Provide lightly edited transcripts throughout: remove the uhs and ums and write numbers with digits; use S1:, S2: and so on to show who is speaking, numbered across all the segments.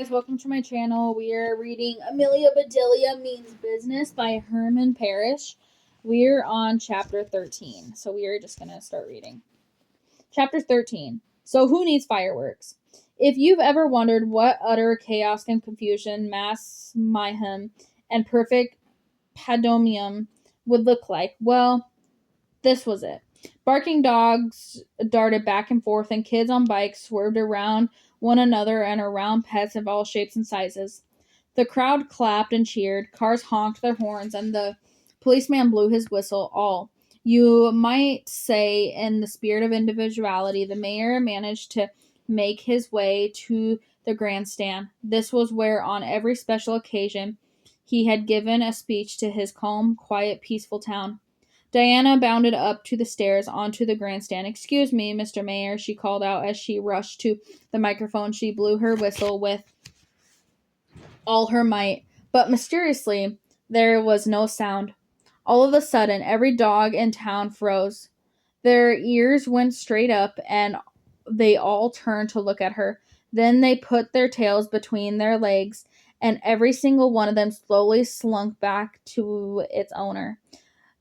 S1: Guys, welcome to my channel. We are reading Amelia Bedelia Means Business by Herman Parish. We're on chapter 13, so we are just going to start reading. Chapter 13. So who needs fireworks? If you've ever wondered what utter chaos and confusion, mass mayhem, and perfect pandemonium would look like, well, this was it. Barking dogs darted back and forth, and kids on bikes swerved around one another and around pets of all shapes and sizes. The crowd clapped and cheered, cars honked their horns, and the policeman blew his whistle, all, you might say, in the spirit of individuality. The mayor managed to make his way to the grandstand. This was where, on every special occasion, he had given a speech to his calm, quiet, peaceful town. Diana bounded up to the stairs onto the grandstand. "Excuse me, Mr. Mayor," she called out as she rushed to the microphone. She blew her whistle with all her might, but mysteriously there was no sound. All of a sudden, every dog in town froze. Their ears went straight up, and they all turned to look at her. Then they put their tails between their legs, and every single one of them slowly slunk back to its owner.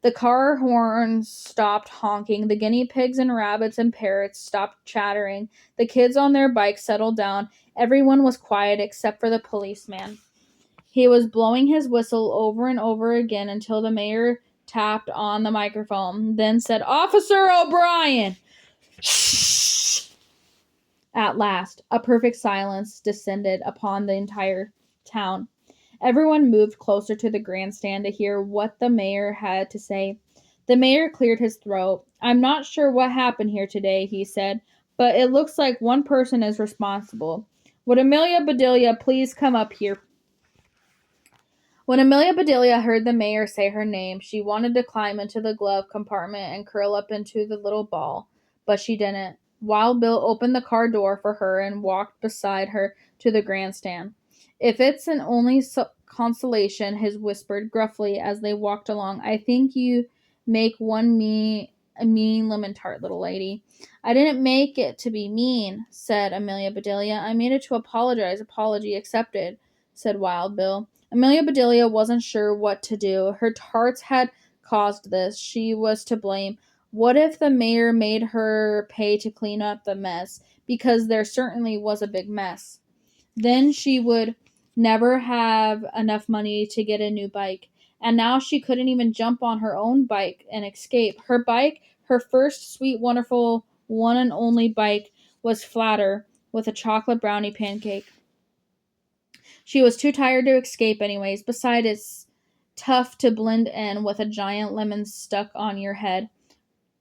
S1: The car horns stopped honking. The guinea pigs and rabbits and parrots stopped chattering. The kids on their bikes settled down. Everyone was quiet except for the policeman. He was blowing his whistle over and over again until the mayor tapped on the microphone, then said, "Officer O'Brien!" Shh! At last, a perfect silence descended upon the entire town. Everyone moved closer to the grandstand to hear what the mayor had to say. The mayor cleared his throat. "I'm not sure what happened here today," he said, "but it looks like one person is responsible. Would Amelia Bedelia please come up here?" When Amelia Bedelia heard the mayor say her name, she wanted to climb into the glove compartment and curl up into the little ball, but she didn't. Wild Bill opened the car door for her and walked beside her to the grandstand. "If it's an only consolation," he whispered gruffly as they walked along, "I think you make a mean lemon tart, little lady." "I didn't make it to be mean," said Amelia Bedelia. "I made it to apologize." "Apology accepted," said Wild Bill. Amelia Bedelia wasn't sure what to do. Her tarts had caused this. She was to blame. What if the mayor made her pay to clean up the mess? Because there certainly was a big mess. Then she would never have enough money to get a new bike. And now she couldn't even jump on her own bike and escape. Her bike, her first sweet, wonderful, one and only bike, was flatter with a chocolate brownie pancake. She was too tired to escape anyways. Besides, it's tough to blend in with a giant lemon stuck on your head.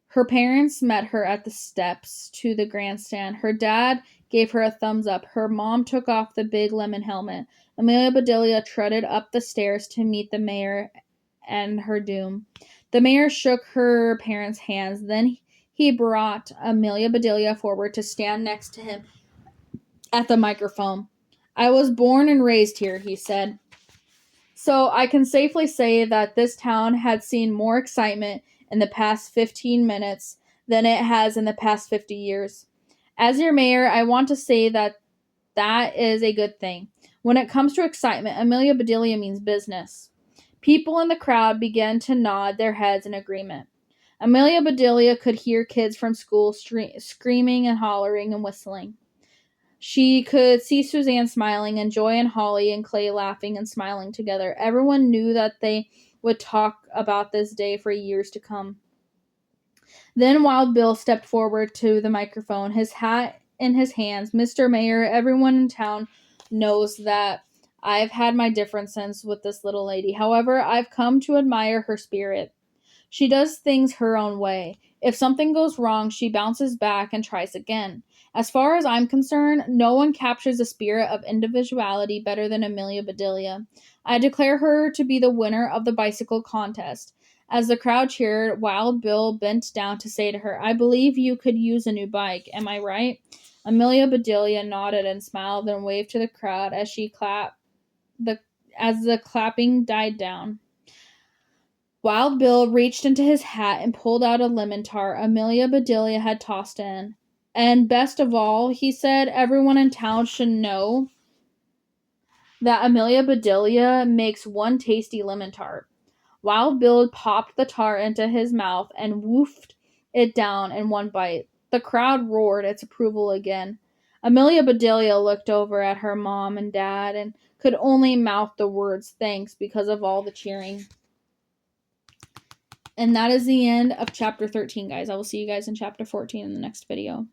S1: Her parents met her at the steps to the grandstand. Her dad gave her a thumbs up. Her mom took off the big lemon helmet. Amelia Bedelia trotted up the stairs to meet the mayor and her doom. The mayor shook her parents' hands. Then he brought Amelia Bedelia forward to stand next to him at the microphone. "I was born and raised here," he said, "so I can safely say that this town had seen more excitement in the past 15 minutes than it has in the past 50 years. As your mayor, I want to say that is a good thing. When it comes to excitement, Amelia Bedelia means business." People in the crowd began to nod their heads in agreement. Amelia Bedelia could hear kids from school screaming and hollering and whistling. She could see Suzanne smiling, and Joy and Holly and Clay laughing and smiling together. Everyone knew that they would talk about this day for years to come. Then Wild Bill stepped forward to the microphone, his hat in his hands. "Mr. Mayor, everyone in town knows that I've had my differences with this little lady. However, I've come to admire her spirit. She does things her own way. If something goes wrong, she bounces back and tries again. As far as I'm concerned, no one captures the spirit of individuality better than Amelia Bedelia. I declare her to be the winner of the bicycle contest." As the crowd cheered, Wild Bill bent down to say to her, "I believe you could use a new bike. Am I right?" Amelia Bedelia nodded and smiled and waved to the crowd as the clapping died down. Wild Bill reached into his hat and pulled out a lemon tart Amelia Bedelia had tossed in. "And best of all," he said, "everyone in town should know that Amelia Bedelia makes one tasty lemon tart. Wild Bill popped the tart into his mouth and woofed it down in one bite. The crowd roared its approval again. Amelia Bedelia looked over at her mom and dad and could only mouth the words thanks because of all the cheering. And that is the end of chapter 13, guys. I will see you guys in chapter 14 in the next video.